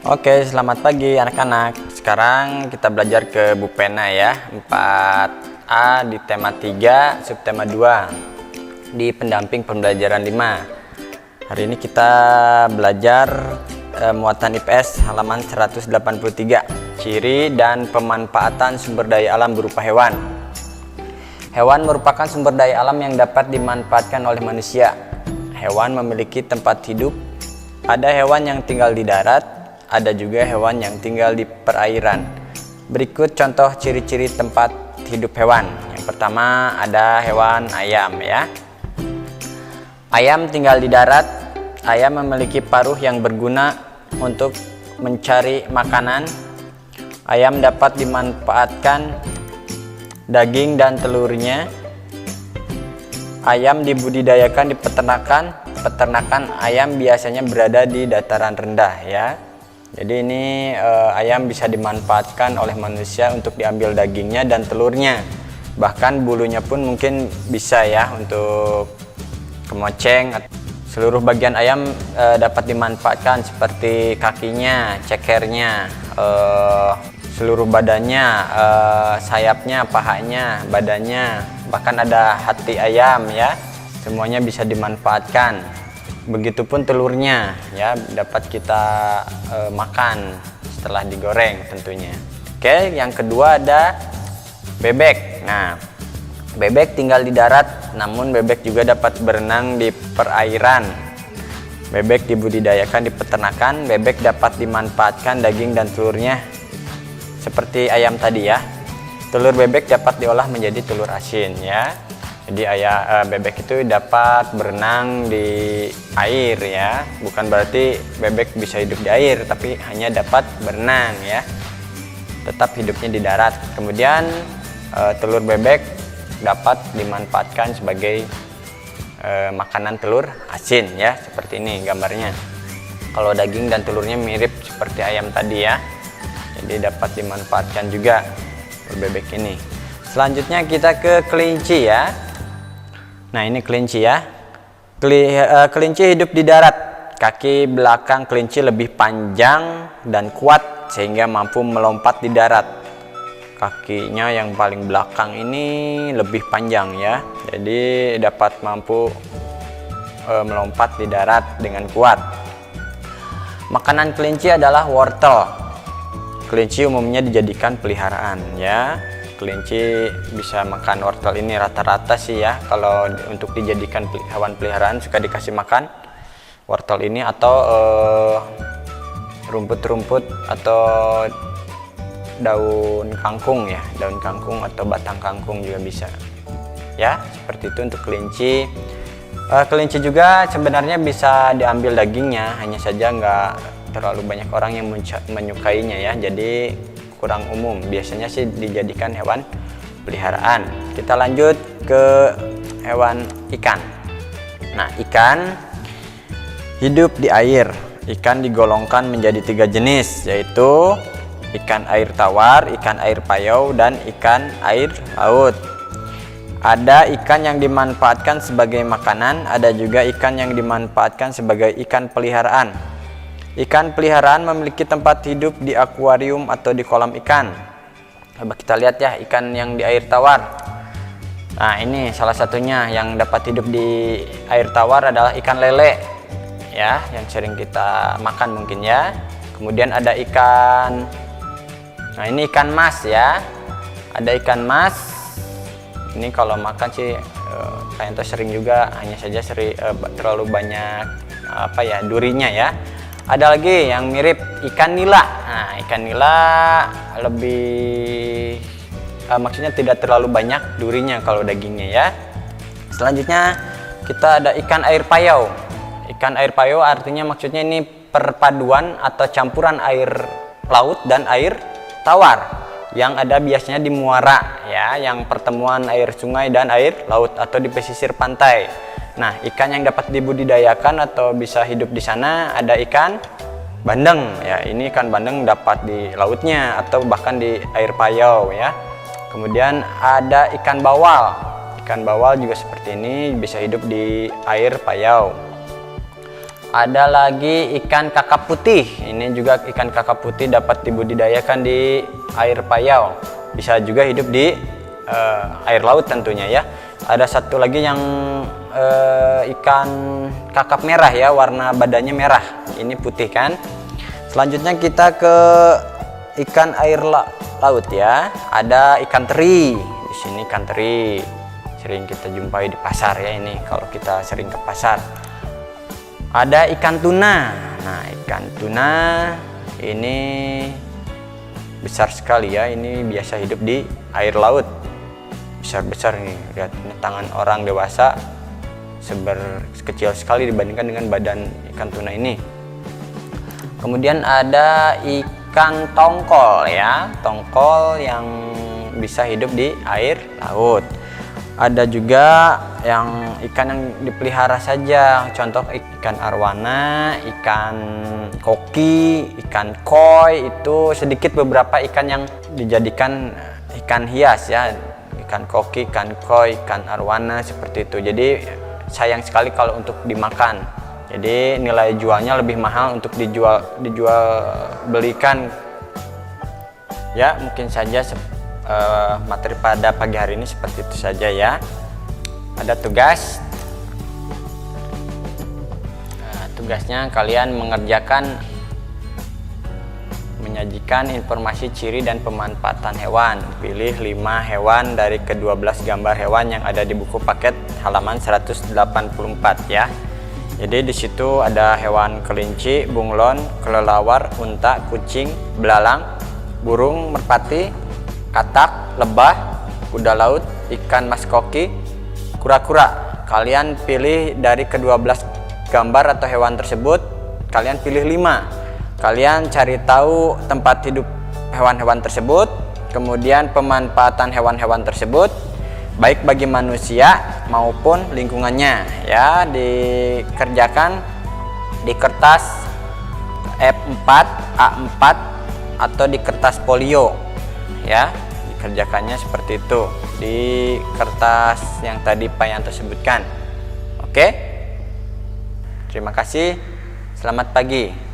Oke, selamat pagi anak-anak. Sekarang kita belajar ke buku pena ya, 4A di tema 3, subtema 2 di pendamping pembelajaran 5. Hari ini kita belajar muatan IPS halaman 183, ciri dan pemanfaatan sumber daya alam berupa hewan. Hewan merupakan sumber daya alam yang dapat dimanfaatkan oleh manusia. Hewan memiliki tempat hidup. Ada hewan yang tinggal di darat, ada juga hewan yang tinggal di perairan. Berikut contoh ciri-ciri tempat hidup hewan. Yang pertama ada hewan ayam ya. Ayam tinggal di darat. Ayam memiliki paruh yang berguna untuk mencari makanan. Ayam dapat dimanfaatkan daging dan telurnya. Ayam dibudidayakan di peternakan. Peternakan ayam biasanya berada di dataran rendah ya. Jadi ini ayam bisa dimanfaatkan oleh manusia untuk diambil dagingnya dan telurnya. Bahkan bulunya pun mungkin bisa ya untuk kemoceng. Seluruh bagian ayam dapat dimanfaatkan seperti kakinya, cekernya, seluruh badannya, sayapnya, pahanya, badannya, bahkan ada hati ayam ya. Semuanya bisa dimanfaatkan. Begitupun telurnya ya, dapat kita makan setelah digoreng tentunya. Oke, yang kedua ada bebek. Nah, bebek tinggal di darat, namun bebek juga dapat berenang di perairan. Bebek dibudidayakan di peternakan. Bebek dapat dimanfaatkan daging dan telurnya seperti ayam tadi ya. Telur bebek dapat diolah menjadi telur asin ya. Jadi bebek itu dapat berenang di air ya. Bukan berarti bebek bisa hidup di air, tapi hanya dapat berenang ya. Tetap hidupnya di darat. Kemudian telur bebek dapat dimanfaatkan sebagai makanan telur asin ya. Seperti ini gambarnya. Kalau daging dan telurnya mirip seperti ayam tadi ya. Jadi dapat dimanfaatkan juga telur bebek ini. Selanjutnya kita ke kelinci ya. Nah, ini kelinci ya. Kelinci hidup di darat. Kaki belakang kelinci lebih panjang dan kuat sehingga mampu melompat di darat. Kakinya yang paling belakang ini lebih panjang ya. Jadi dapat mampu melompat di darat dengan kuat. Makanan kelinci adalah wortel. Kelinci umumnya dijadikan peliharaan ya. Kelinci bisa makan wortel ini rata-rata sih ya. Kalau untuk dijadikan hewan peliharaan suka dikasih makan wortel ini atau rumput-rumput atau daun kangkung ya, daun kangkung atau batang kangkung juga bisa ya. Seperti itu untuk kelinci. Kelinci juga sebenarnya bisa diambil dagingnya, hanya saja nggak terlalu banyak orang yang menyukainya ya. Jadi kurang umum, biasanya sih dijadikan hewan peliharaan. Kita lanjut ke hewan ikan. Nah, ikan hidup di air. Ikan digolongkan menjadi 3 jenis, yaitu ikan air tawar, ikan air payau, dan ikan air laut. Ada ikan yang dimanfaatkan sebagai makanan, ada juga ikan yang dimanfaatkan sebagai ikan peliharaan. Ikan peliharaan memiliki tempat hidup di akuarium atau di kolam ikan. Coba kita lihat ya, ikan yang di air tawar. Nah, ini salah satunya yang dapat hidup di air tawar adalah ikan lele ya, yang sering kita makan mungkin ya. Kemudian ada ikan, nah ini ikan mas ya. Ada ikan mas. Ini kalau makan sih kayaknya sering juga, hanya saja terlalu banyak durinya ya. Ada lagi yang mirip ikan nila. Nah, ikan nila lebih maksudnya tidak terlalu banyak durinya kalau dagingnya ya. Selanjutnya kita ada ikan air payau. Ikan air payau artinya maksudnya ini perpaduan atau campuran air laut dan air tawar yang ada biasanya di muara ya, yang pertemuan air sungai dan air laut atau di pesisir pantai. Nah, ikan yang dapat dibudidayakan atau bisa hidup di sana ada ikan bandeng ya. Ini ikan bandeng dapat di lautnya atau bahkan di air payau ya. Kemudian ada ikan bawal. Ikan bawal juga seperti ini, bisa hidup di air payau. Ada lagi ikan kakap putih. Ini juga ikan kakap putih dapat dibudidayakan di air payau. Bisa juga hidup di air laut tentunya ya. Ada satu lagi yang ikan kakap merah ya, warna badannya merah. Ini putih kan. Selanjutnya kita ke ikan air laut ya. Ada ikan teri. Di sini ikan teri sering kita jumpai di pasar ya, ini kalau kita sering ke pasar. Ada ikan tuna. Nah, ikan tuna ini besar sekali ya. Ini biasa hidup di air laut. Besar-besar nih. Lihat, ini tangan orang dewasa kecil sekali dibandingkan dengan badan ikan tuna ini. Kemudian ada ikan tongkol ya. Tongkol yang bisa hidup di air laut. Ada juga yang ikan yang dipelihara saja, contoh ikan arwana, ikan koki, ikan koi, itu sedikit beberapa ikan yang dijadikan ikan hias ya. Ikan koki, ikan koi, ikan arwana seperti itu. Jadi sayang sekali kalau untuk dimakan. Jadi nilai jualnya lebih mahal untuk dijual belikan. Ya, mungkin saja materi pada pagi hari ini seperti itu saja ya. Ada tugas. Tugasnya kalian menyajikan informasi ciri dan pemanfaatan hewan. Pilih 5 hewan dari ke-12 gambar hewan yang ada di buku paket halaman 184 ya. Jadi di situ ada hewan kelinci, bunglon, kelelawar, unta, kucing, belalang, burung merpati, katak, lebah, kuda laut, ikan mas koki, kura-kura. Kalian pilih dari ke-12 gambar atau hewan tersebut, kalian pilih 5. Kalian cari tahu tempat hidup hewan-hewan tersebut, kemudian pemanfaatan hewan-hewan tersebut, baik bagi manusia maupun lingkungannya ya. Dikerjakan di kertas F4, A4 atau di kertas folio ya. Dikerjakannya seperti itu di kertas yang tadi Pak Yanto sebutkan. Oke, terima kasih, selamat pagi.